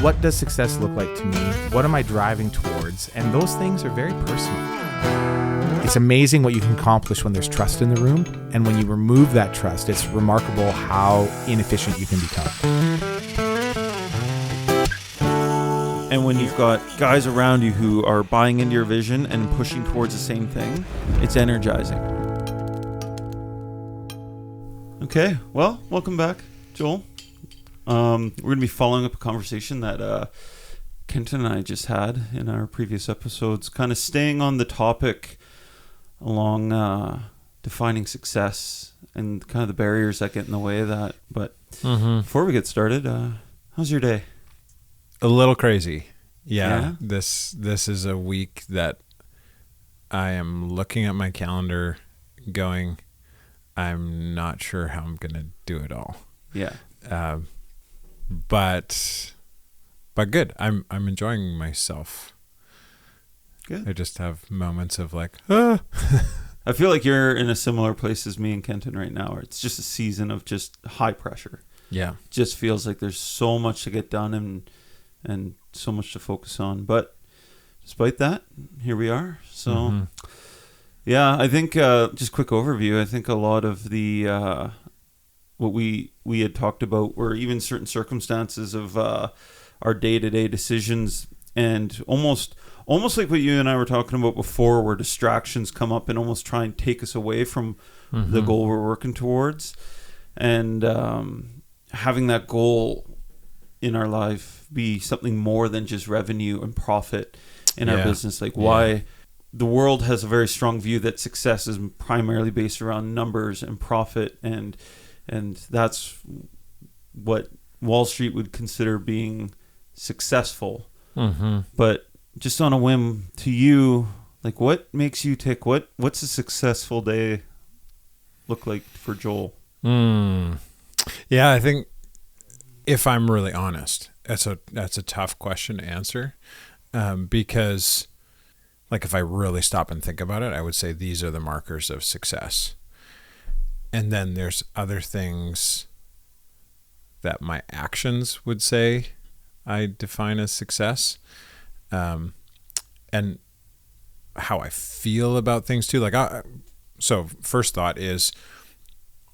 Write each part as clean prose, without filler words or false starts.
what does success look like to me? What am I driving towards? And those things are very personal. It's amazing what you can accomplish when there's trust in the room. And when you remove that trust, it's remarkable how inefficient you can become. And when you've got guys around you who are buying into your vision and pushing towards the same thing, it's energizing. Okay, well, welcome back, Joel. We're going to be following up a conversation that Kenton and I just had in our previous episodes, kind of staying on the topic along defining success and kind of the barriers that get in the way of that. But before we get started, how's your day? A little crazy. Yeah. This is a week that I am looking at my calendar going, I'm not sure how I'm going to do it all. Yeah. But good. I'm enjoying myself. Good. I just have moments of like, I feel like you're in a similar place as me and Kenton right now, where it's just a season of just high pressure. Yeah. It just feels like there's so much to get done and so much to focus on. But despite that, here we are. So, yeah, I think just quick overview. I think a lot of the what we had talked about were even certain circumstances of our day-to-day decisions, and almost like what you and I were talking about before, where distractions come up and almost try and take us away from the goal we're working towards. And having that goal in our life be something more than just revenue and profit in our business. Like why the world has a very strong view that success is primarily based around numbers and profit, and that's what Wall Street would consider being successful. But just on a whim, to you, like what makes you tick? What's a successful day look like for Joel? Yeah, I think if I'm really honest, that's a tough question to answer, because like if I really stop and think about it, I would say these are the markers of success. And then there's other things that my actions would say I define as success, and how I feel about things too. Like, so first thought is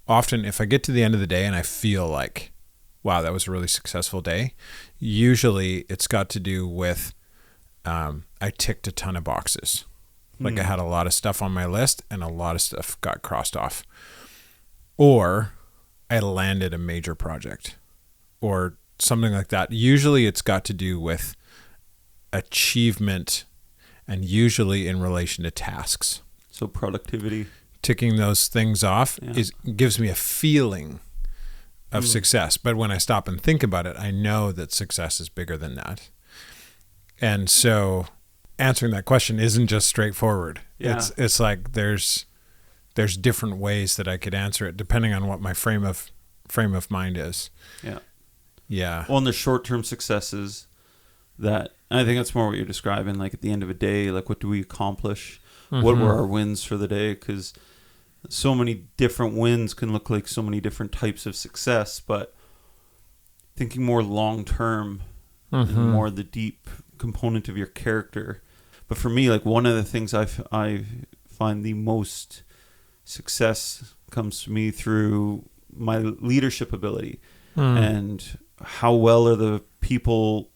often if I get to the end of the day and I feel like, wow, that was a really successful day, usually it's got to do with I ticked a ton of boxes. Like I had a lot of stuff on my list and a lot of stuff got crossed off. Or I landed a major project or something like that. Usually it's got to do with achievement and usually in relation to tasks. So productivity. Ticking those things off gives me a feeling of success. But when I stop and think about it, I know that success is bigger than that. And so answering that question isn't just straightforward. Yeah. It's like there's different ways that I could answer it depending on what my frame of mind is. Yeah. Yeah. Well, and the short-term successes that, I think that's more what you're describing, like at the end of a day, like what do we accomplish? What were our wins for the day? Because so many different wins can look like so many different types of success, but thinking more long-term and more the deep component of your character. But for me, like one of the things I find the most success comes to me through my leadership ability and how well are the people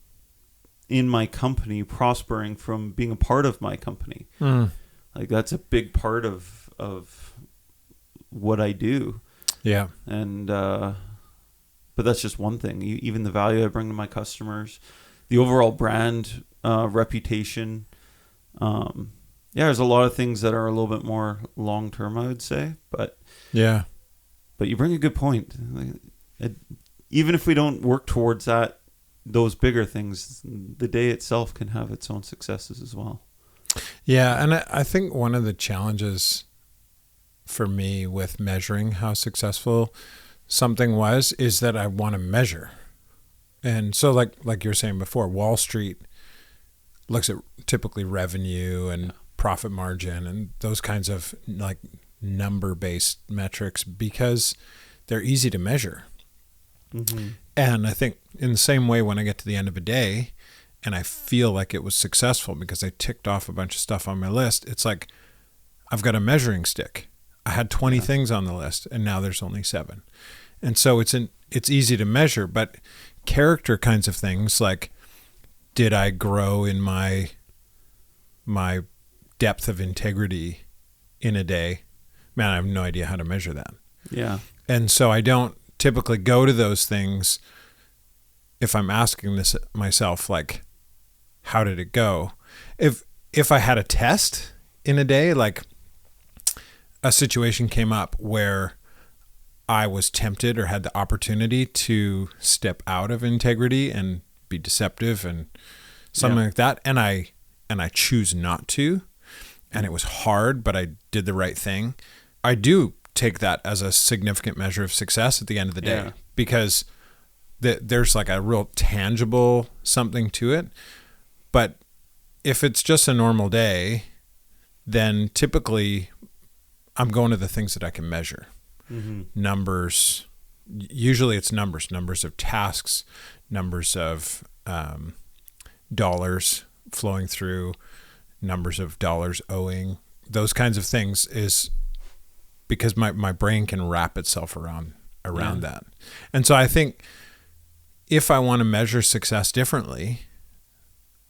in my company prospering from being a part of my company. Like that's a big part of what I do. Yeah. And but that's just one thing. Even the value I bring to my customers, the overall brand reputation. There's a lot of things that are a little bit more long term, I would say. But you bring a good point. Even if we don't work towards those bigger things, the day itself can have its own successes as well. Yeah, and I think one of the challenges for me with measuring how successful something is that I want to measure. And so like you were saying before, Wall Street looks at typically revenue and profit margin and those kinds of like number-based metrics because they're easy to measure. And I think in the same way, when I get to the end of a day and I feel like it was successful because I ticked off a bunch of stuff on my list, it's like I've got a measuring stick. I had 20 things on the list and now there's only 7. And so it's easy to measure, but character kinds of things like, did I grow in my depth of integrity in a day? Man, I have no idea how to measure that. Yeah. And so I don't typically go to those things if I'm asking this myself, like, how did it go? If I had a test in a day, like a situation came up where I was tempted or had the opportunity to step out of integrity and be deceptive and something like that, and I choose not to, and it was hard, but I did the right thing, I do take that as a significant measure of success at the end of the day, because there's like a real tangible something to it. But if it's just a normal day, then typically I'm going to the things that I can measure. Mm-hmm. Numbers, usually it's numbers of tasks, numbers of dollars flowing through, numbers of dollars owing, those kinds of things, is because my brain can wrap itself around that. And so I think if I want to measure success differently,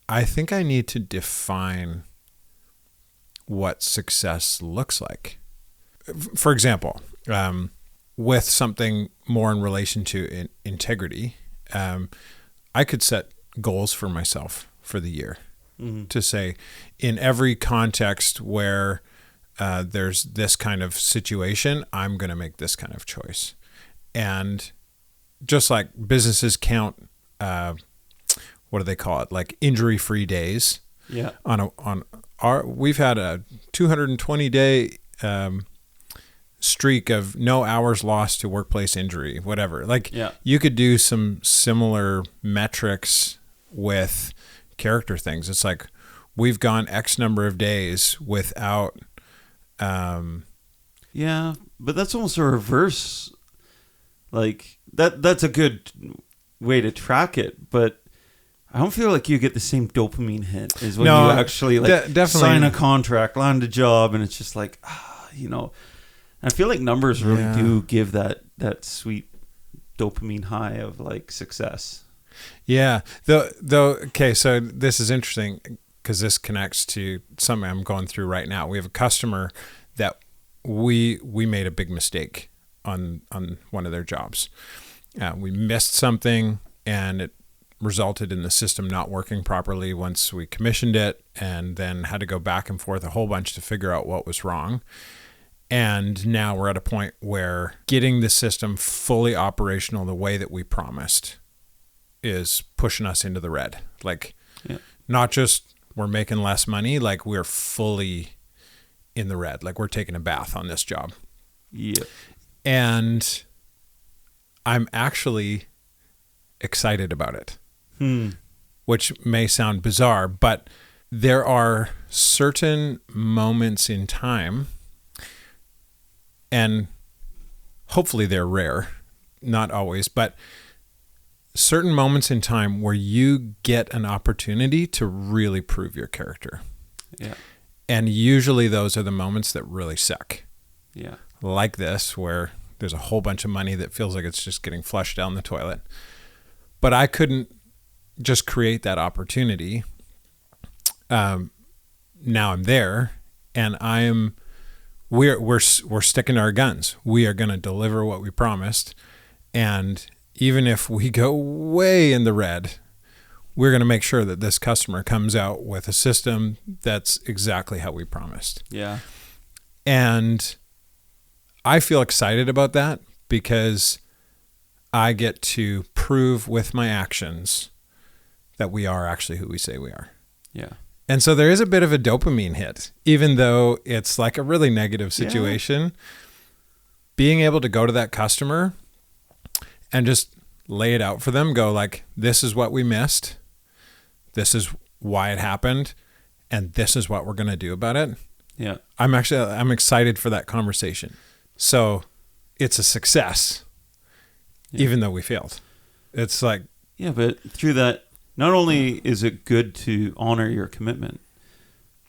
I think I need to define what success looks like. For example, with something more in relation to integrity, I could set goals for myself for the year, to say, in every context where there's this kind of situation, I'm going to make this kind of choice. And just like businesses count, what do they call it? Like injury-free days. Yeah. We've had a 220-day streak of no hours lost to workplace injury, whatever. Like, you could do some similar metrics with character things. It's like, we've gone X number of days without. Yeah, but that's almost a reverse. Like that's a good way to track it, but I don't feel like you get the same dopamine hit as when you actually definitely sign a contract, land a job, and it's just like, I feel like numbers really do give that sweet dopamine high of like success. Yeah. Though, okay, so this is interesting because this connects to something I'm going through right now. We have a customer that we made a big mistake on one of their jobs. We missed something, and it resulted in the system not working properly once we commissioned it, and then had to go back and forth a whole bunch to figure out what was wrong. And now we're at a point where getting the system fully operational the way that we promised is pushing us into the red. Like, not just we're making less money, like we're fully in the red. Like, we're taking a bath on this job. Yeah. And I'm actually excited about it, which may sound bizarre, but there are certain moments in time, and hopefully they're rare, not always, but certain moments in time where you get an opportunity to really prove your character. Yeah. And usually those are the moments that really suck. Yeah. Like this, where there's a whole bunch of money that feels like it's just getting flushed down the toilet. But I couldn't just create that opportunity. Now I'm there, and we're sticking to our guns. We are going to deliver what we promised, and even if we go way in the red, we're going to make sure that this customer comes out with a system that's exactly how we promised. Yeah. And I feel excited about that because I get to prove with my actions that we are actually who we say we are. Yeah. And so there is a bit of a dopamine hit, even though it's like a really negative situation. Yeah. Being able to go to that customer and just lay it out for them, go like, this is what we missed. This is why it happened. And this is what we're going to do about it. Yeah. I'm excited for that conversation. So it's a success, even though we failed. It's like, yeah, but through that, not only is it good to honor your commitment,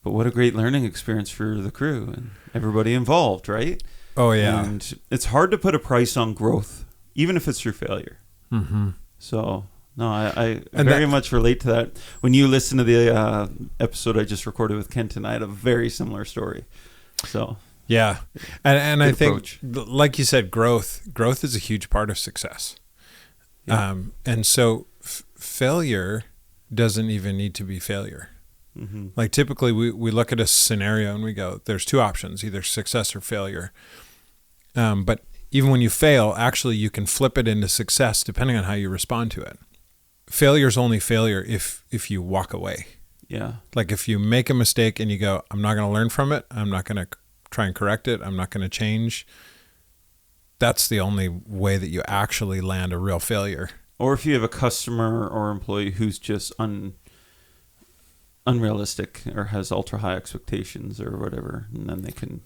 but what a great learning experience for the crew and everybody involved, right? oh yeah. And it's hard to put a price on growth, even if it's through failure. Mm-hmm. So, no, I And very that- much relate to that. When you listen to the episode I just recorded with Kenton, I had a very similar story. So, Yeah. And I Good think, approach. like you said, growth is a huge part of success. yeah. And so failure doesn't even need to be failure. Mm-hmm. Like typically we look at a scenario and we go, there's two options, either success or failure. But even when you fail, actually you can flip it into success depending on how you respond to it. Failure is only failure if you walk away. Yeah. Like if you make a mistake and you go, I'm not going to learn from it, I'm not going to try and correct it, I'm not going to change. That's the only way that you actually land a real failure. Or if you have a customer or employee who's just unrealistic or has ultra high expectations or whatever, and then they can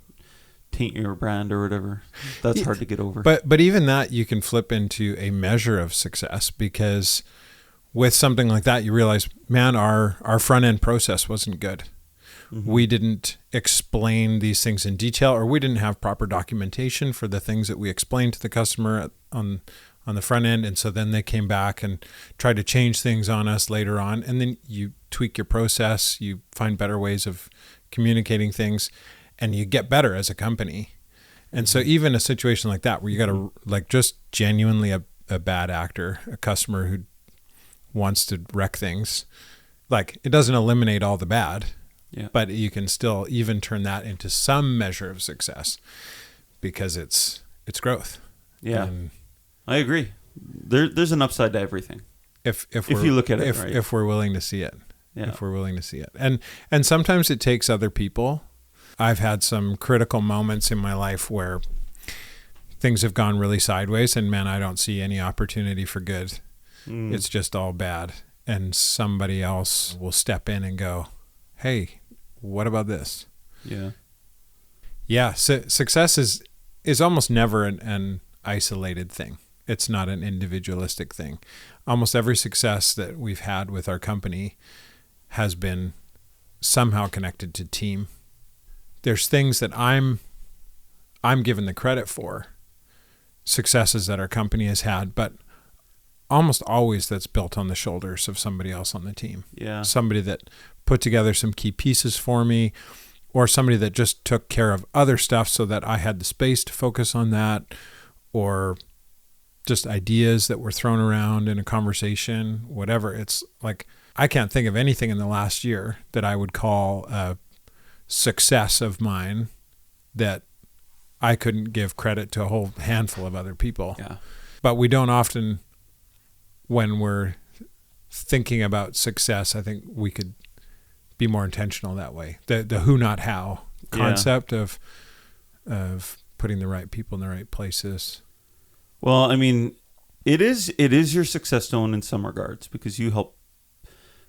taint your brand or whatever. That's hard to get over. But even that you can flip into a measure of success, because with something like that, you realize, man, our front end process wasn't good. Mm-hmm. We didn't explain these things in detail, or we didn't have proper documentation for the things that we explained to the customer on the front end. And so then they came back and tried to change things on us later on. And then you tweak your process, you find better ways of communicating things, and you get better as a company. And so even a situation like that, where you got to like just genuinely a bad actor, a customer who wants to wreck things, like it doesn't eliminate all the bad, but you can still even turn that into some measure of success, because it's growth. Yeah. And I agree. There's an upside to everything. if you look at it right. if we're willing to see it, Yeah. if we're willing to see it, and sometimes it takes other people. I've had some critical moments in my life where things have gone really sideways, and man, I don't see any opportunity for good. It's just all bad. And somebody else will step in and go, hey, what about this? Yeah. Yeah. Success is almost never an isolated thing. It's not an individualistic thing. Almost every success that we've had with our company has been somehow connected to team. There's things that I'm given the credit for, successes that our company has had, but almost always that's built on the shoulders of somebody else on the team. Yeah. Somebody that put together some key pieces for me, or somebody that just took care of other stuff so that I had the space to focus on that, or just ideas that were thrown around in a conversation, whatever. It's like, I can't think of anything in the last year that I would call a success of mine that I couldn't give credit to a whole handful of other people. Yeah. But we don't often, when we're thinking about success, I think we could be more intentional that way. The who, not how concept of putting the right people in the right places. Well, I mean, it is your success stone in some regards, because you help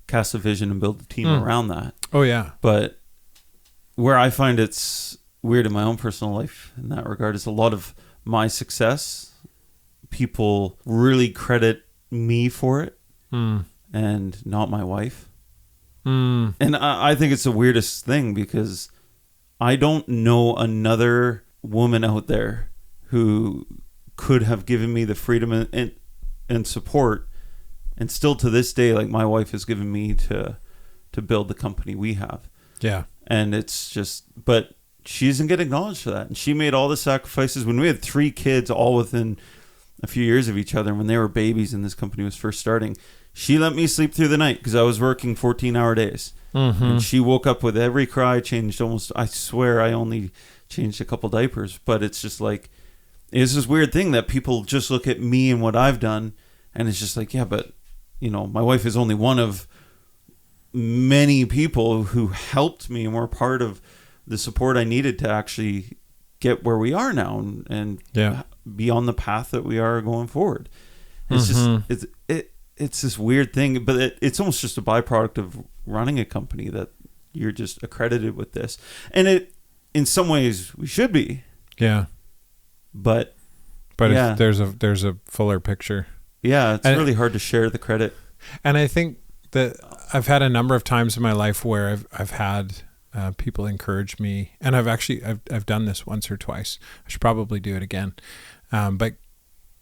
cast a vision and build a team around that. Oh yeah. But where I find it's weird in my own personal life in that regard is a lot of my success, people really credit me for it and not my wife. And I think it's the weirdest thing, because I don't know another woman out there who could have given me the freedom and support, and still to this day, like my wife has given me to build the company we have. Yeah. And it's just, but she doesn't get acknowledged for that. And she made all the sacrifices when we had 3 kids all within a few years of each other. And when they were babies and this company was first starting, she let me sleep through the night because I was working 14-hour days. And she woke up with every cry, changed almost, I swear I only changed a couple diapers. But it's just like, it's this weird thing that people just look at me and what I've done. And it's just like, yeah, but you know, my wife is only one of many people who helped me and were part of the support I needed to actually get where we are now and be on the path that we are going forward. It's just, it's this weird thing, but it's almost just a byproduct of running a company that you're just accredited with this. And it, in some ways we should be. Yeah. But if there's a fuller picture. Yeah, it's really hard to share the credit. And I think that I've had a number of times in my life where I've had people encourage me, and I've done this once or twice. I should probably do it again. But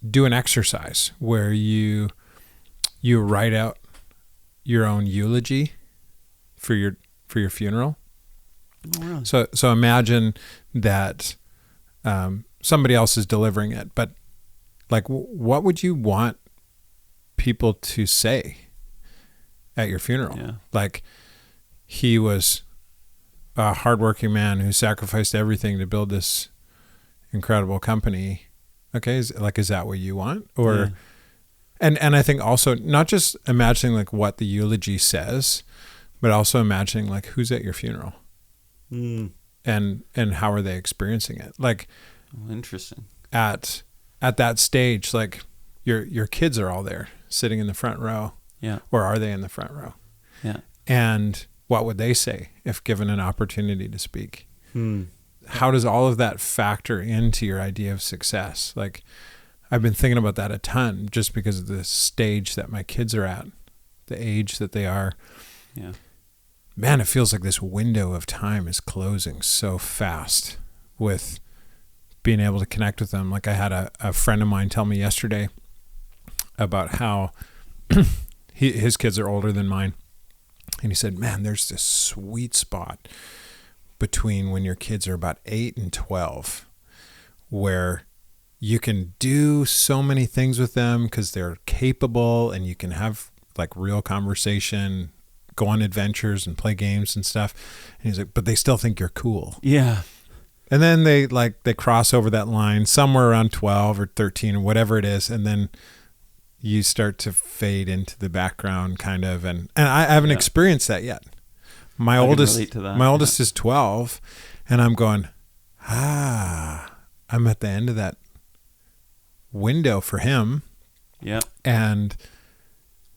do an exercise where you write out your own eulogy for your funeral. Oh, really? So imagine that somebody else is delivering it, but like, what would you want people to say at your funeral? Yeah. Like, he was a hardworking man who sacrificed everything to build this incredible company. Okay, is that what you want? Or, and I think also not just imagining like what the eulogy says, but also imagining like who's at your funeral, and how are they experiencing it? Like, interesting. At that stage, like your kids are all there sitting in the front row. Yeah. Or are they in the front row? Yeah. And what would they say if given an opportunity to speak? How does all of that factor into your idea of success? Like, I've been thinking about that a ton just because of the stage that my kids are at, the age that they are. Yeah. Man, it feels like this window of time is closing so fast with being able to connect with them. Like, I had a friend of mine tell me yesterday about how his kids are older than mine. And he said, man, there's this sweet spot between when your kids are about 8 and 12 where you can do so many things with them because they're capable, and you can have like real conversation, go on adventures and play games and stuff. And he's like, but they still think you're cool. Yeah. And then they cross over that line somewhere around 12 or 13 or whatever it is. And then you start to fade into the background kind of. And I haven't experienced that yet. My oldest is 12, and I'm going, I'm at the end of that window for him. Yeah. And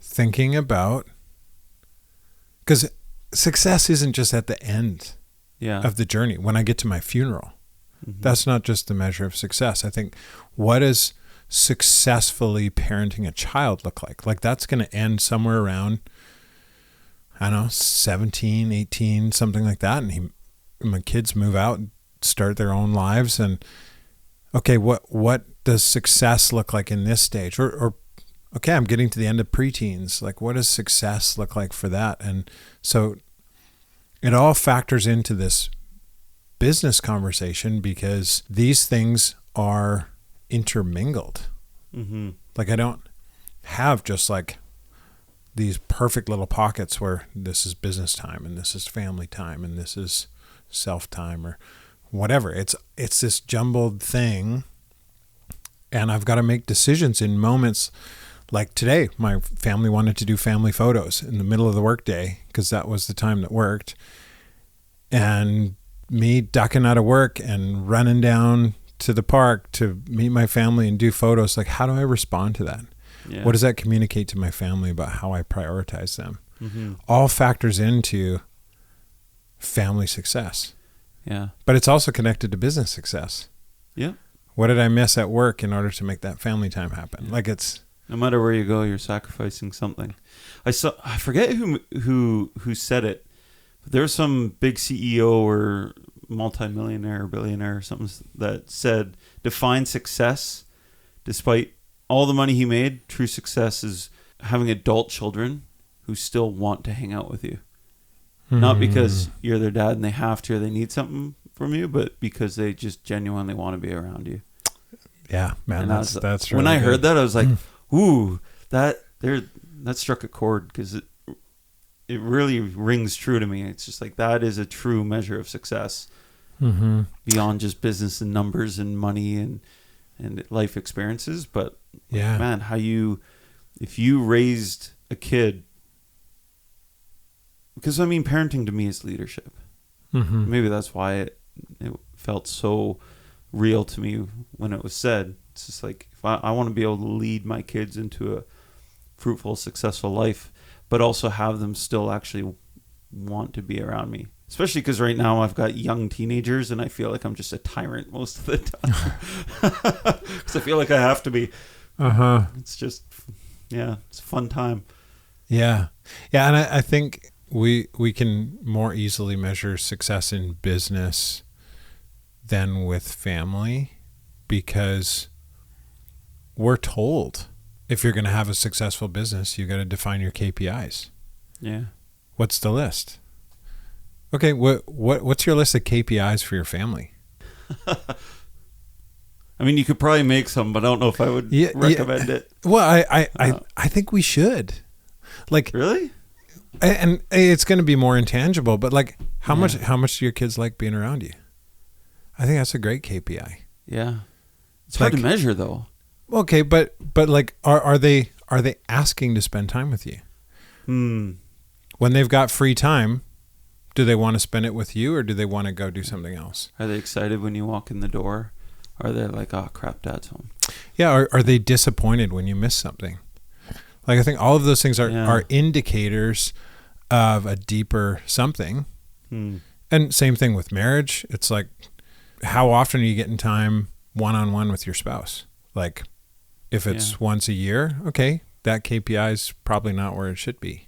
thinking about, because success isn't just at the end of the journey. When I get to my funeral, that's not just the measure of success. I think, what does successfully parenting a child look like? Like, that's going to end somewhere around, I don't know, 17, 18, something like that. And my kids move out and start their own lives. And okay, what does success look like in this stage? Or okay, I'm getting to the end of preteens. Like, what does success look like for that? And so it all factors into this business conversation because these things are intermingled. Like, I don't have just like these perfect little pockets where this is business time and this is family time and this is self time or whatever. It's this jumbled thing, and I've got to make decisions in moments. Like today, my family wanted to do family photos in the middle of the workday because that was the time that worked. And me ducking out of work and running down to the park to meet my family and do photos. Like, how do I respond to that? Yeah. What does that communicate to my family about how I prioritize them? All factors into family success. Yeah. But it's also connected to business success. Yeah. What did I miss at work in order to make that family time happen? Like, it's, no matter where you go, you're sacrificing something. I forget who said it. There's some big CEO or multimillionaire or billionaire or something that said, define success. Despite all the money he made, true success is having adult children who still want to hang out with you. Not because you're their dad and they have to or they need something from you, but because they just genuinely want to be around you. Yeah, man, that's really when I good. heard that, I was like, ooh, that struck a chord, because it really rings true to me. It's just like, that is a true measure of success beyond just business and numbers and money and life experiences. But yeah, man, if you raised a kid, because I mean, parenting to me is leadership. Maybe that's why it felt so real to me when it was said. It's just like, if I want to be able to lead my kids into a fruitful, successful life, but also have them still actually want to be around me. Especially because right now I've got young teenagers and I feel like I'm just a tyrant most of the time. Because I feel like I have to be It's just, it's a fun time. Yeah. Yeah. And I think we can more easily measure success in business than with family, because we're told if you're going to have a successful business, you got to define your KPIs. Yeah. What's the list? Okay. What's your list of KPIs for your family? I mean, you could probably make some, but I don't know if I would recommend it. Well, I think we should. Like, really? And it's going to be more intangible, but like, how much do your kids like being around you? I think that's a great KPI. Yeah. It's hard to measure though. Okay, but like, are they asking to spend time with you? When they've got free time, do they want to spend it with you, or do they want to go do something else? Are they excited when you walk in the door? Or are they like, oh crap, Dad's home? Yeah, are they disappointed when you miss something? Like, I think all of those things are indicators of a deeper something. And same thing with marriage. It's like, how often are you getting time one-on-one with your spouse? Like, if it's once a year, okay, that KPI is probably not where it should be.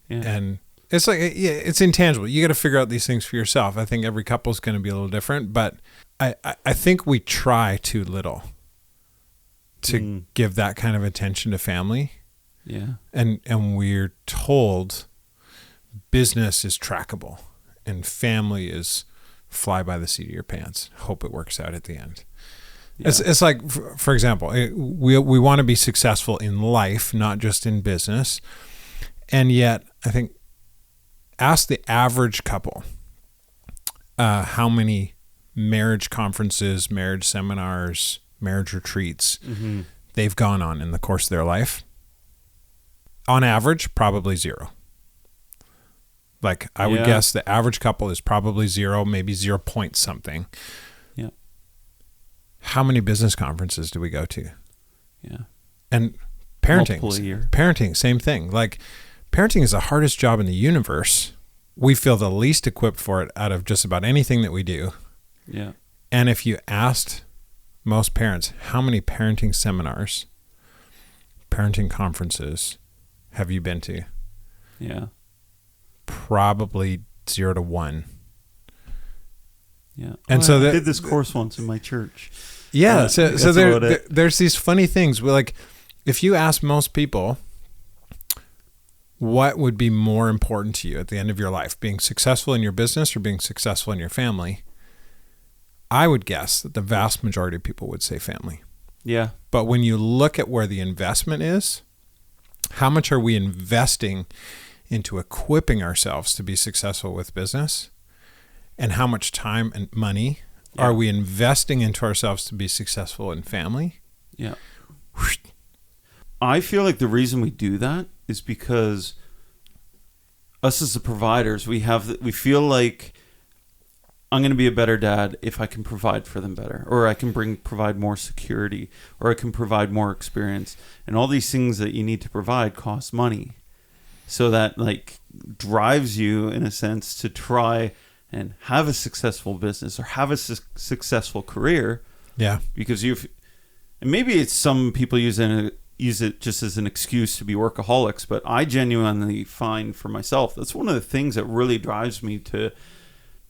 Yeah. And it's like, it's intangible. You got to figure out these things for yourself. I think every couple is going to be a little different, but I think we try too little to give that kind of attention to family. Yeah. And we're told business is trackable and family is fly by the seat of your pants. Hope it works out at the end. Yeah. It's like, for example, we want to be successful in life, not just in business. And yet, I think, ask the average couple how many marriage conferences, marriage seminars, marriage retreats they've gone on in the course of their life. On average, probably 0. Like, I would guess the average couple is probably 0, maybe 0 point something. Yeah. How many business conferences do we go to? Yeah. And parenting. Multiple a year. Parenting, same thing. Like, parenting is the hardest job in the universe. We feel the least equipped for it out of just about anything that we do. Yeah. And if you asked most parents, how many parenting seminars, parenting conferences have you been to? Yeah. Probably 0 to 1. Yeah. And I did this course once in my church. Yeah. So there's these funny things where, like, if you ask most people, what would be more important to you at the end of your life, being successful in your business or being successful in your family? I would guess that the vast majority of people would say family. Yeah. But when you look at where the investment is, how much are we investing into equipping ourselves to be successful with business? And how much time and money are we investing into ourselves to be successful in family? Yeah. I feel like the reason we do that is because us as the providers, we feel like I'm going to be a better dad if I can provide for them better, or I can provide more security, or I can provide more experience. And all these things that you need to provide cost money. So that, like, drives you in a sense to try and have a successful business or have a successful career. Yeah. Because and maybe it's some people use it just as an excuse to be workaholics, but I genuinely find for myself, that's one of the things that really drives me to,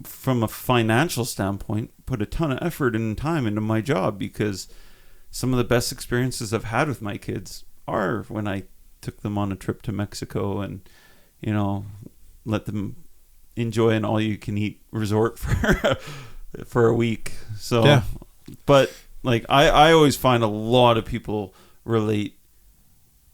from a financial standpoint, put a ton of effort and time into my job, because some of the best experiences I've had with my kids are when I took them on a trip to Mexico and, let them enjoy an all-you-can-eat resort for a week. So, yeah. But like I always find a lot of people relate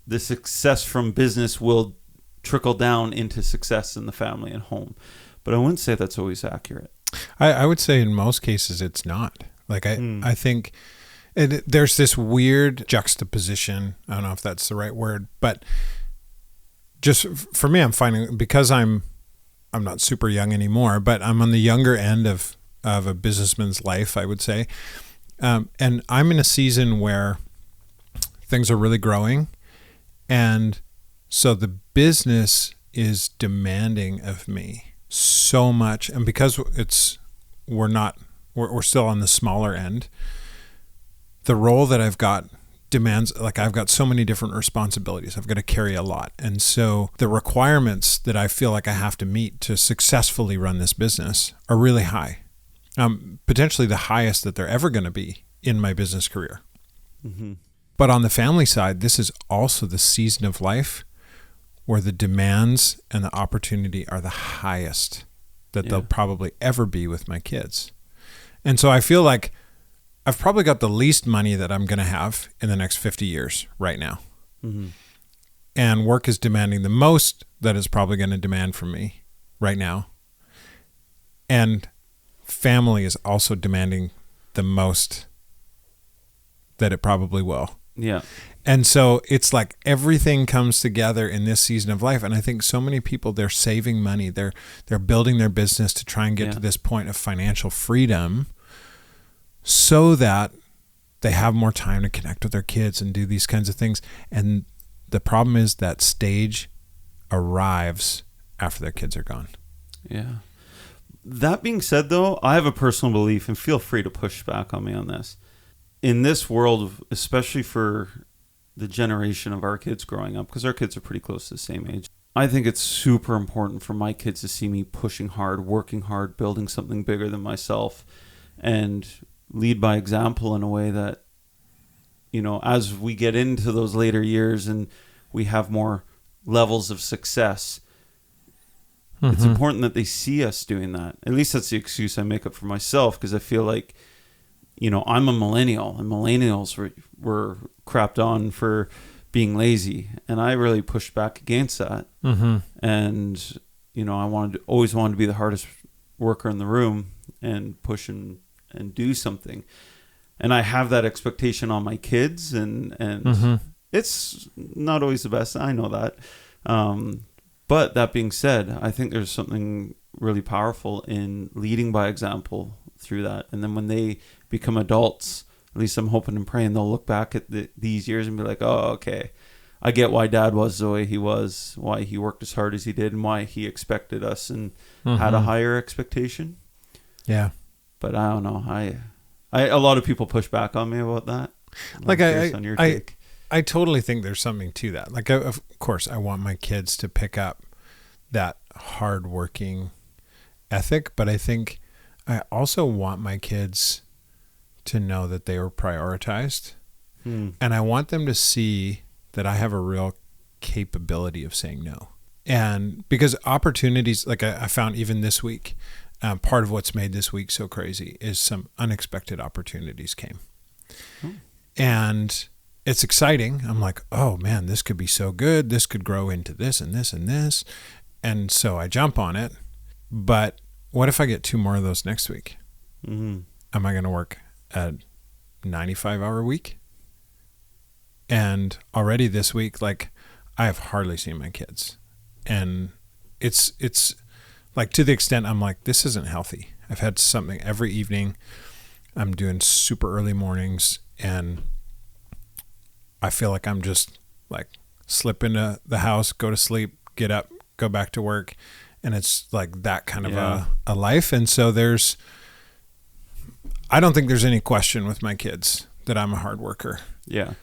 the success from business will trickle down into success in the family and home. But I wouldn't say that's always accurate. I would say in most cases it's not. Like I think there's this weird juxtaposition. I don't know if that's the right word, but just for me, I'm finding, because I'm not super young anymore, but I'm on the younger end of a businessman's life, I would say. And I'm in a season where things are really growing. And so the business is demanding of me so much. And because we're still on the smaller end, the role that I've got demands, like I've got so many different responsibilities. I've got to carry a lot. And so the requirements that I feel like I have to meet to successfully run this business are really high. Potentially the highest that they're ever going to be in my business career. Mm-hmm. But on the family side, this is also the season of life where the demands and the opportunity are the highest that they'll probably ever be with my kids. And so I feel like I've probably got the least money that I'm going to have in the next 50 years right now. Mm-hmm. And work is demanding the most that is probably going to demand from me right now. And family is also demanding the most that it probably will. Yeah. And so it's like everything comes together in this season of life. And I think so many people, they're saving money. They're building their business to try and get to this point of financial freedom so that they have more time to connect with their kids and do these kinds of things. And the problem is that stage arrives after their kids are gone. Yeah. That being said, though, I have a personal belief, and feel free to push back on me on this. In this world, especially for the generation of our kids growing up, because our kids are pretty close to the same age, I think it's super important for my kids to see me pushing hard, working hard, building something bigger than myself, and lead by example in a way that, you know, as we get into those later years and we have more levels of success, it's important that they see us doing that. At least that's the excuse I make up for myself, because I feel like, you know, I'm a millennial, and millennials were crapped on for being lazy, and I really pushed back against that. Mm-hmm. And, you know, I always wanted to be the hardest worker in the room and push and do something. And I have that expectation on my kids, and it's not always the best. I know that. But that being said, I think there's something really powerful in leading by example through that. And then when they become adults, at least I'm hoping and praying they'll look back at these years and be like, oh, okay, I get why Dad was the way he was, why he worked as hard as he did, and why he expected us and had a higher expectation. Yeah. But I don't know. I a lot of people push back on me about that. Like I totally think there's something to that. Like, of course, I want my kids to pick up that hardworking ethic, but I think I also want my kids to know that they were prioritized. And I want them to see that I have a real capability of saying no. And because opportunities, like I found even this week, part of what's made this week so crazy is some unexpected opportunities came. And it's exciting. I'm like, oh man, this could be so good. This could grow into this and this and this. And so I jump on it. But what if I get 2 more of those next week? Am I going to work a 95-hour week? And already this week, like, I have hardly seen my kids. And it's like, to the extent I'm like, this isn't healthy. I've had something every evening. I'm doing super early mornings, and I feel like I'm just like slip into the house, go to sleep, get up, go back to work. And it's like that kind of a life. And so I don't think there's any question with my kids that I'm a hard worker. Yeah.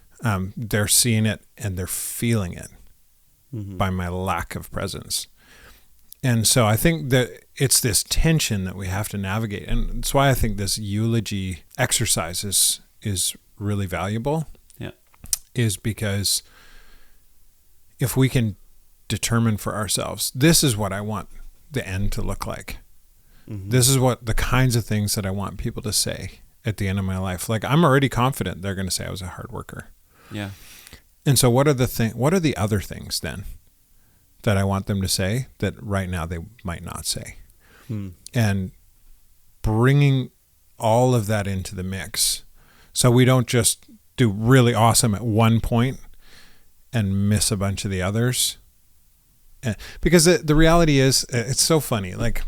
They're seeing it and they're feeling it by my lack of presence. And so I think that it's this tension that we have to navigate. And that's why I think this eulogy exercise is really valuable. Yeah. Is because if we can determine for ourselves, this is what I want the end to look like. This is what the kinds of things that I want people to say at the end of my life. Like, I'm already confident they're going to say I was a hard worker. Yeah. And so what are the other things then that I want them to say that right now they might not say? And bringing all of that into the mix, so we don't just do really awesome at one point and miss a bunch of the others. Because the reality is, it's so funny. Like,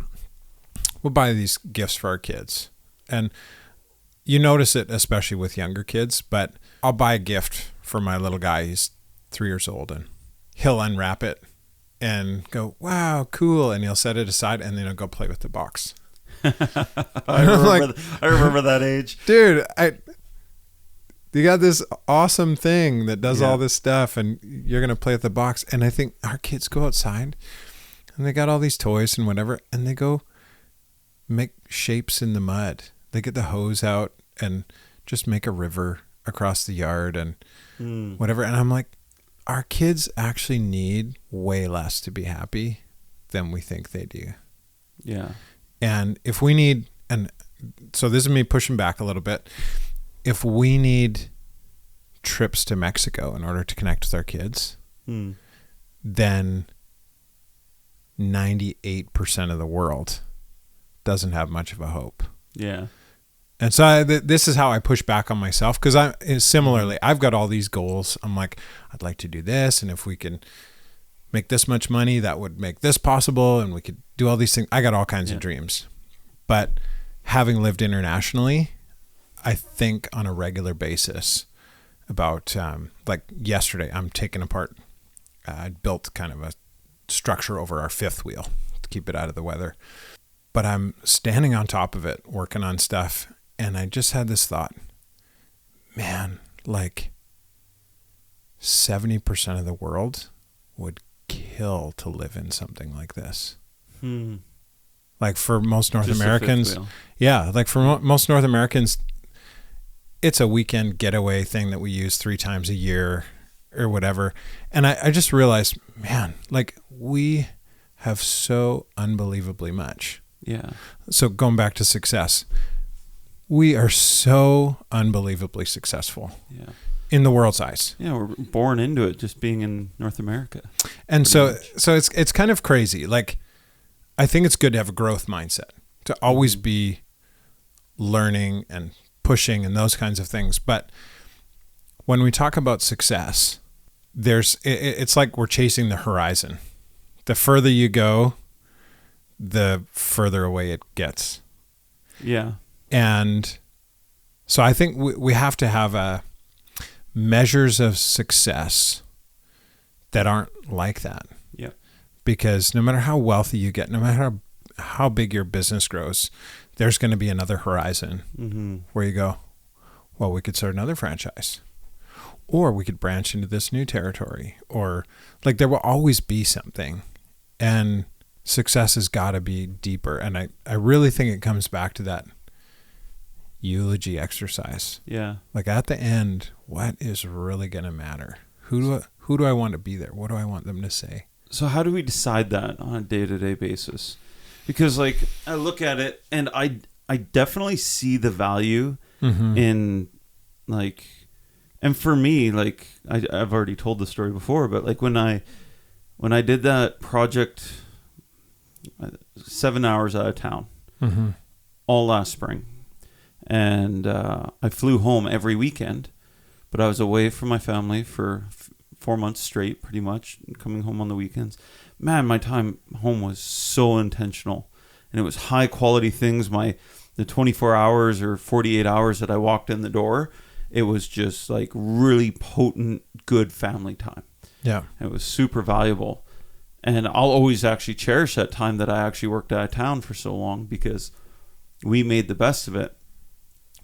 we'll buy these gifts for our kids, and you notice it especially with younger kids, but I'll buy a gift for my little guy. He's 3 years old, and he'll unwrap it and go, wow, cool. And he'll set it aside, and then he'll go play with the box. I remember that age. Dude, you got this awesome thing that does Yeah. all this stuff, and you're going to play with the box. And I think our kids go outside and they got all these toys and whatever, and they go make shapes in the mud. They get the hose out and just make a river across the yard and whatever. And I'm like, our kids actually need way less to be happy than we think they do. Yeah. And if we need, and so this is me pushing back a little bit, if we need trips to Mexico in order to connect with our kids, then 98% of the world doesn't have much of a hope. Yeah. And so this is how I push back on myself, because similarly, I've got all these goals. I'm like, I'd like to do this, and if we can make this much money, that would make this possible, and we could do all these things. I got all kinds of dreams. But having lived internationally, I think on a regular basis about, like yesterday, I'm taking apart, I built kind of a structure over our fifth wheel to keep it out of the weather. But I'm standing on top of it, working on stuff. And I just had this thought, man, like 70% of the world would kill to live in something like this. Like for most North Americans, like for most North Americans, it's a weekend getaway thing that we use 3 times a year or whatever. And I just realized, man, like we have so unbelievably much. Yeah. So going back to success, we are so unbelievably successful in the world's eyes. Yeah, we're born into it, just being in North America. And so it's kind of crazy. Like, I think it's good to have a growth mindset, to always be learning and pushing and those kinds of things. But when we talk about success, it's like we're chasing the horizon. The further you go, the further away it gets. Yeah. And so I think we have to have measures of success that aren't like that. Yeah. Because no matter how wealthy you get, no matter how big your business grows, there's going to be another horizon where you go, well, we could start another franchise, or we could branch into this new territory, or like there will always be something. And success has got to be deeper. And I really think it comes back to that eulogy exercise. Yeah. Like at the end, what is really going to matter? Who do I want to be there? What do I want them to say? So how do we decide that on a day-to-day basis? Because like I look at it and I definitely see the value in like, and for me, like I've already told the story before, but like when I did that project 7 hours out of town all last spring, and I flew home every weekend, but I was away from my family for 4 months straight, pretty much, coming home on the weekends. Man, my time home was so intentional, and it was high quality things. The 24 hours or 48 hours that I walked in the door, it was just like really potent, good family time. Yeah. It was super valuable. And I'll always actually cherish that time that I actually worked out of town for so long, because we made the best of it.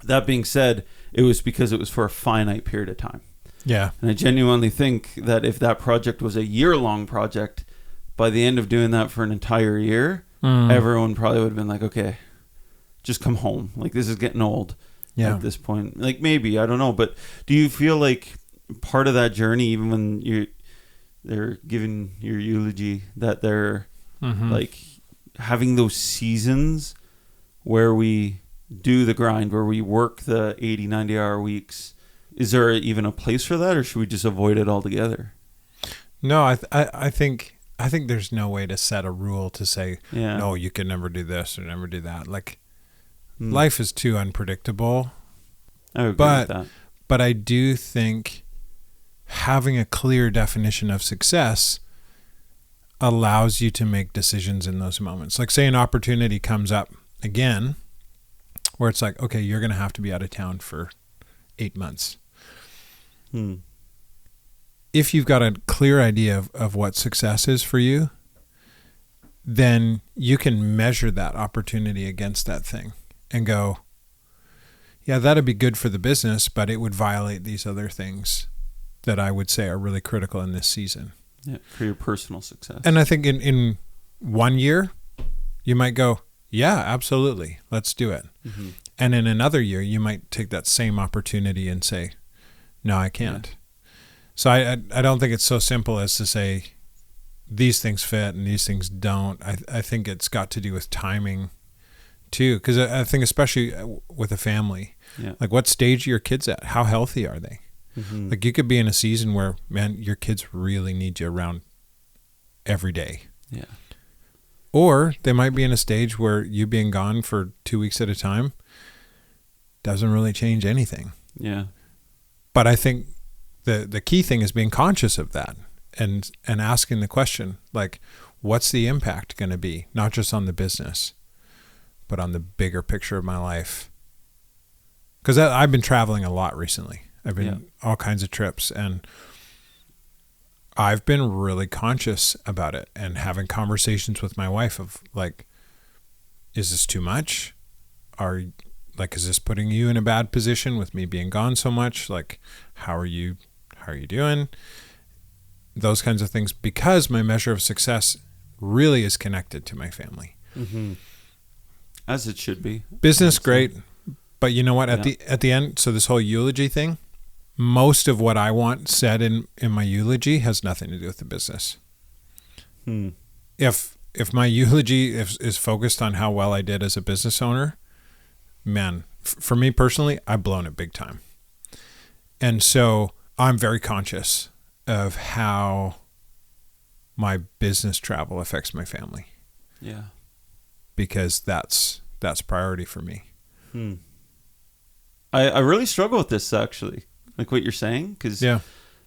That being said, it was because it was for a finite period of time. Yeah. And I genuinely think that if that project was a year-long project, by the end of doing that for an entire year, everyone probably would have been like, okay, just come home. Like, this is getting old at this point. Like, maybe, I don't know. But do you feel like part of that journey, even when they're giving your eulogy, that they're like having those seasons where we do the grind, where we work the 80, 90-hour weeks? Is there even a place for that, or should we just avoid it altogether? No, I think there's no way to set a rule to say, no, you can never do this or never do that. Like, life is too unpredictable. I agree with that. But I do think having a clear definition of success allows you to make decisions in those moments. Like, say an opportunity comes up again where it's like, okay, you're going to have to be out of town for 8 months. If you've got a clear idea of what success is for you, then you can measure that opportunity against that thing and go, yeah, that'd be good for the business, but it would violate these other things that I would say are really critical in this season. Yeah, for your personal success. And I think in 1 year, you might go, yeah, absolutely, let's do it. Mm-hmm. And in another year, you might take that same opportunity and say, no, I can't. Yeah. So I don't think it's so simple as to say these things fit and these things don't. I think it's got to do with timing too, because I think especially with a family, like what stage are your kids at? How healthy are they? Mm-hmm. Like you could be in a season where, man, your kids really need you around every day. Yeah. Or they might be in a stage where you being gone for 2 weeks at a time doesn't really change anything. Yeah. But I think the key thing is being conscious of that and asking the question, like, what's the impact going to be? Not just on the business, but on the bigger picture of my life. Because I've been traveling a lot recently. I've been all kinds of trips, and I've been really conscious about it and having conversations with my wife of like, is this too much? Is this putting you in a bad position with me being gone so much? Like, how are you doing? Those kinds of things, because my measure of success really is connected to my family. Mm-hmm. As it should be. Business, great. But you know what? At the end, so this whole eulogy thing, most of what I want said in my eulogy has nothing to do with the business. If my eulogy is focused on how well I did as a business owner, man, for me personally, I've blown it big time. And so I'm very conscious of how my business travel affects my family. Yeah. Because that's priority for me. I really struggle with this, actually, like what you're saying, because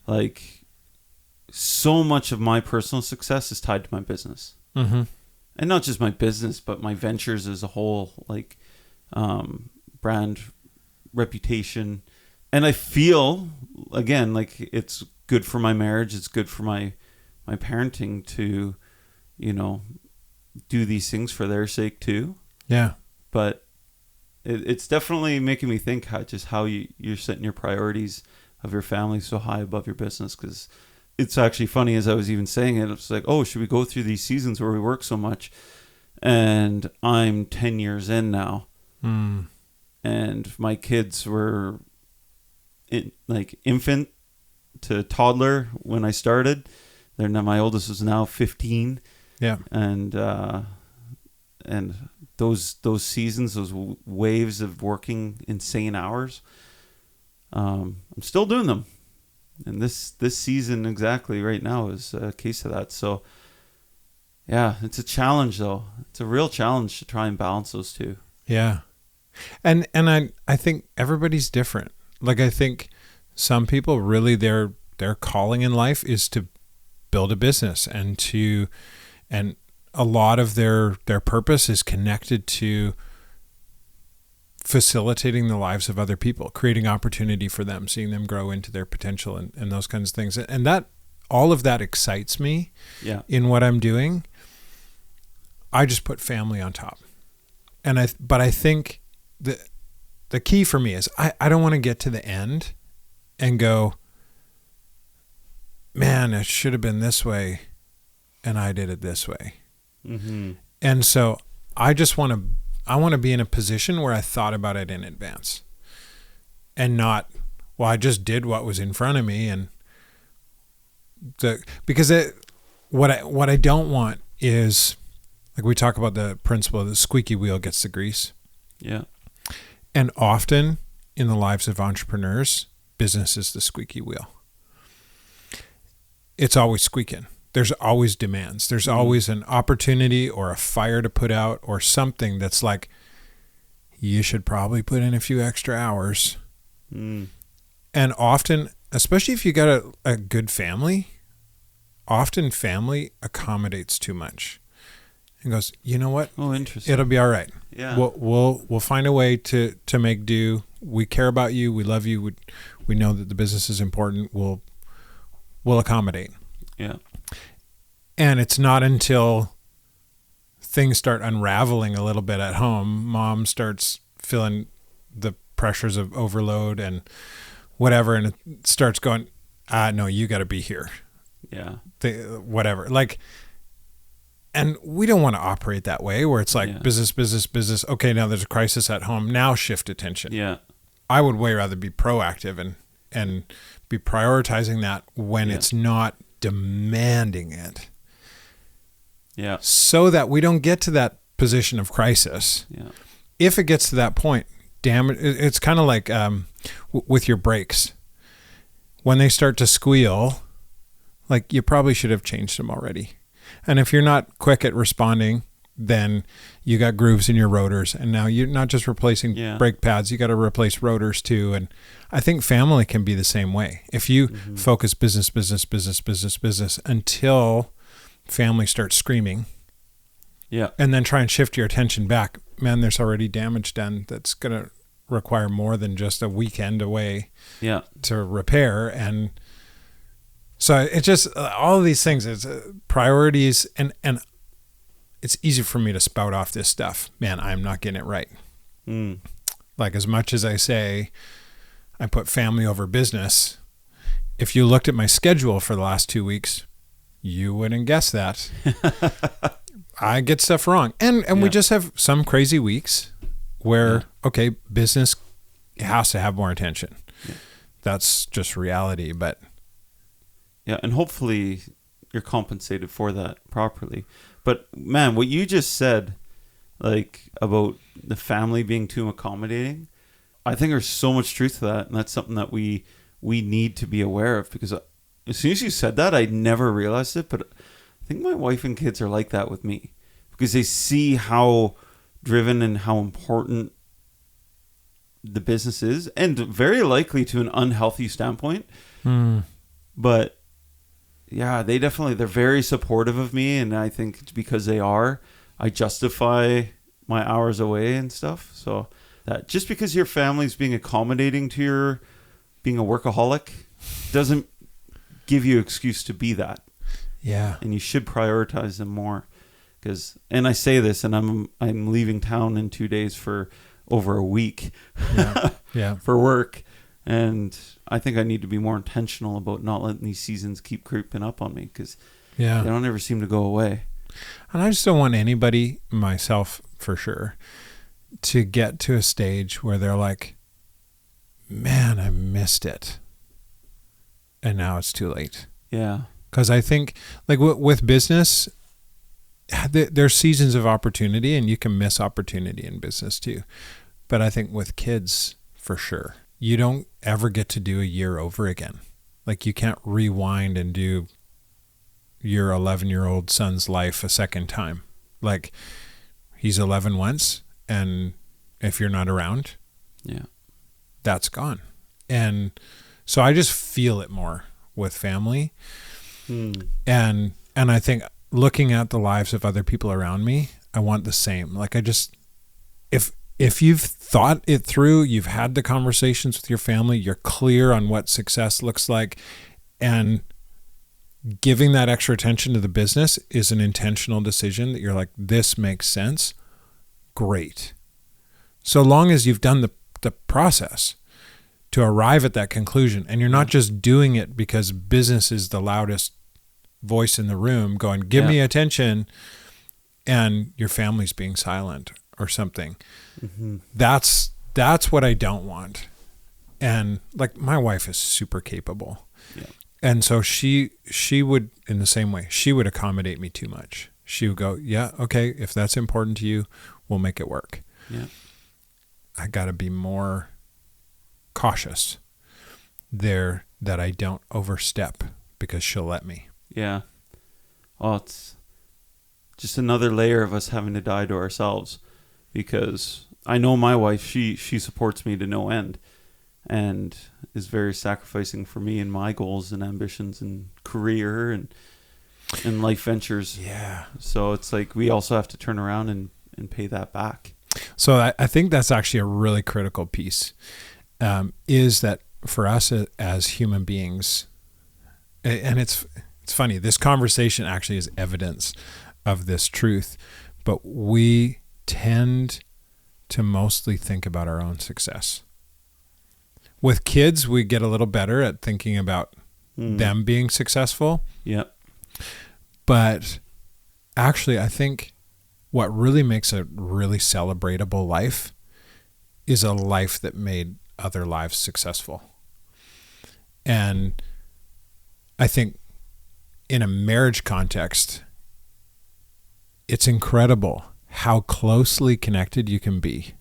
like so much of my personal success is tied to my business. Mm-hmm. And not just my business, but my ventures as a whole, like brand reputation. And I feel, again, like it's good for my marriage, it's good for my parenting to, do these things for their sake too. Yeah. But it's definitely making me think how you're setting your priorities of your family so high above your business. Because it's actually funny, as I was even saying it, it's like, oh, should we go through these seasons where we work so much? And I'm 10 years in now. And my kids were infant to toddler when I started. My oldest is now 15. Yeah. And those seasons, those waves of working insane hours, I'm still doing them. And this season exactly right now is a case of that. So yeah, it's a challenge though. It's a real challenge to try and balance those two. Yeah. And I think everybody's different. Like I think some people really their calling in life is to build a business and a lot of their purpose is connected to facilitating the lives of other people, creating opportunity for them, seeing them grow into their potential and those kinds of things. And that all of that excites me in what I'm doing. I just put family on top. But I think the key for me is I don't want to get to the end and go, man, it should have been this way and I did it this way. Mm-hmm. And so I want to be in a position where I thought about it in advance and not, well, I just did what was in front of me. And what I don't want is, like we talk about the principle, the squeaky wheel gets the grease. Yeah. And often in the lives of entrepreneurs, business is the squeaky wheel. It's always squeaking. There's always demands. There's always an opportunity or a fire to put out or something that's like, you should probably put in a few extra hours. And often, especially if you got a good family, often family accommodates too much and goes, you know what? Oh, interesting. It'll be all right. Yeah. We'll find a way to make do. We care about you. We love you. We know that the business is important. We'll accommodate. Yeah. And it's not until things start unraveling a little bit at home, mom starts feeling the pressures of overload and whatever, and it starts going, no, you got to be here. Yeah. Whatever. Like, and we don't want to operate that way where it's like business. Okay, now there's a crisis at home. Now shift attention. Yeah. I would way rather be proactive and be prioritizing that when it's not demanding it. Yeah. So that we don't get to that position of crisis. Yeah. If it gets to that point, damn it, it's kind of like with your brakes. When they start to squeal, like you probably should have changed them already. And if you're not quick at responding, then you got grooves in your rotors. And now you're not just replacing brake pads, you got to replace rotors too. And I think family can be the same way. If you focus business until family starts screaming, and then try and shift your attention back, man, there's already damage done that's going to require more than just a weekend away to repair. And so it's just all of these things, it's priorities, and it's easy for me to spout off this stuff. Man, I'm not getting it right. Like, as much as I say I put family over business, if you looked at my schedule for the last 2 weeks, you wouldn't guess that. I get stuff wrong. And we just have some crazy weeks where, okay, business has to have more attention. Yeah. That's just reality. But yeah, and hopefully you're compensated for that properly. But man, what you just said, like about the family being too accommodating, I think there's so much truth to that. And that's something that we need to be aware of, because as soon as you said that, I never realized it, but I think my wife and kids are like that with me, because they see how driven and how important the business is, and very likely to an unhealthy standpoint. But yeah, they're very supportive of me, and I think it's because they are. I justify my hours away and stuff. So that just because your family's being accommodating to your being a workaholic doesn't give you an excuse to be that. Yeah. And you should prioritize them more. And I say this, and I'm leaving town in 2 days for over a week for work. And I think I need to be more intentional about not letting these seasons keep creeping up on me, because they don't ever seem to go away. And I just don't want anybody, myself for sure, to get to a stage where they're like, man, I missed it. And now it's too late. Yeah. Because I think, like with business, there's seasons of opportunity, and you can miss opportunity in business too. But I think with kids, for sure, you don't ever get to do a year over again. Like, you can't rewind and do your 11-year-old son's life a second time. Like, he's 11 once, and if you're not around, that's gone. And so I just feel it more with family. And I think looking at the lives of other people around me, I want the same. Like, if you've thought it through, you've had the conversations with your family, you're clear on what success looks like, and giving that extra attention to the business is an intentional decision that you're like, this makes sense. Great. So long as you've done the process to arrive at that conclusion, and you're not just doing it because business is the loudest voice in the room going, give me attention, and your family's being silent or something. That's what I don't want. And like, my wife is super capable. And so she would, in the same way, she would accommodate me too much. She would go, yeah, okay, if that's important to you, we'll make it work. I got to be more cautious there that I don't overstep, because she'll let me. Yeah. Well, it's just another layer of us having to die to ourselves, because I know my wife, she supports me to no end, and is very sacrificing for me and my goals and ambitions and career and life ventures. Yeah. So it's like, we also have to turn around and pay that back. So I think that's actually a really critical piece, is that for us as human beings, and it's funny, this conversation actually is evidence of this truth, but we tend to mostly think about our own success. With kids, we get a little better at thinking about them being successful. Yep. But actually, I think what really makes a really celebratable life is a life that made other lives successful. And I think in a marriage context, it's incredible how closely connected you can be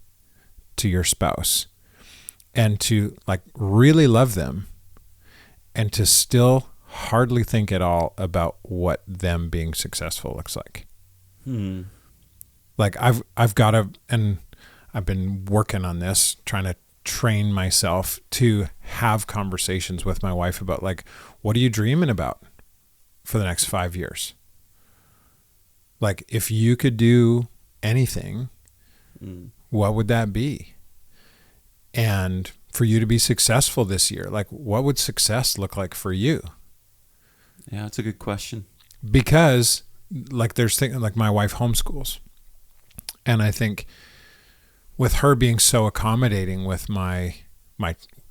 to your spouse and to like really love them and to still hardly think at all about what them being successful looks like. Like I've got to, and I've been working on this, trying to train myself to have conversations with my wife about like, what are you dreaming about for the next 5 years? Like if you could do anything, what would that be? And for you to be successful this year, like what would success look like for you? Yeah, it's a good question. Because like there's things like my wife homeschools. And I think with her being so accommodating with my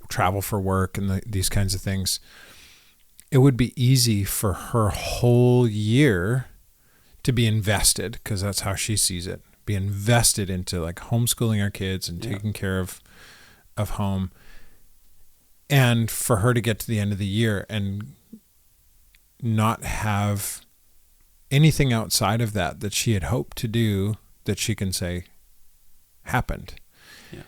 travel for work and these kinds of things, it would be easy for her whole year to be invested, because that's how she sees it, be invested into like homeschooling our kids and taking care of home. And for her to get to the end of the year and not have anything outside of that she had hoped to do that she can say happened. Yeah.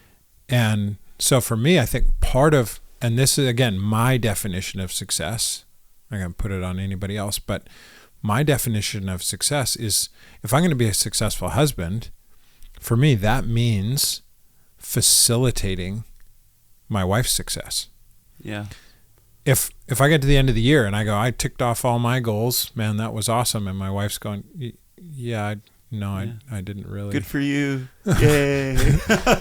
And so for me, I think part of, and this is again, my definition of success, I'm not going to put it on anybody else, but my definition of success is if I'm going to be a successful husband, for me, that means facilitating my wife's success. Yeah. If I get to the end of the year and I go, I ticked off all my goals, man, that was awesome. And my wife's going, I didn't really. Good for you. Yay.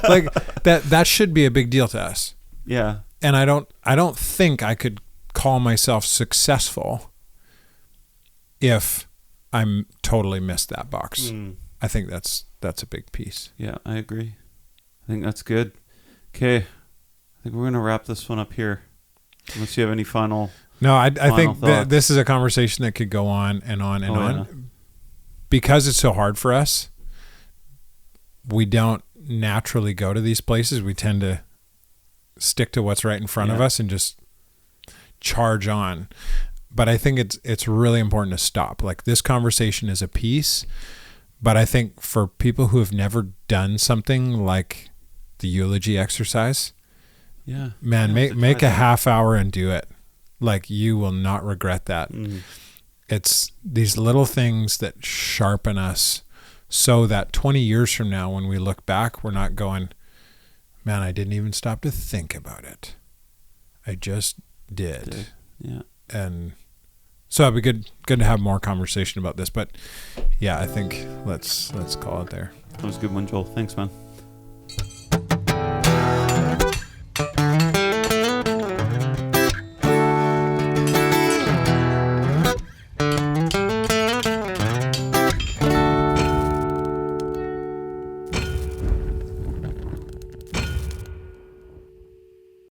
Like that should be a big deal to us. Yeah. And I don't think I could call myself successful if I'm totally missed that box. I think that's a big piece. Yeah, I agree. I think that's good. Okay. I think we're going to wrap this one up here. Unless you have any final. No, I think that this is a conversation that could go on and on and on. Yeah. Because it's so hard for us, we don't naturally go to these places. We tend to stick to what's right in front of us and just charge on. But I think it's really important to stop. Like this conversation is a piece, but I think for people who have never done something like the eulogy exercise, make a half hour and do it. Like you will not regret that. It's these little things that sharpen us so that 20 years from now, when we look back, we're not going, man, I didn't even stop to think about it. I just did. Yeah. And so it'd be good to have more conversation about this. But yeah, I think let's call it there. That was a good one, Joel. Thanks, man.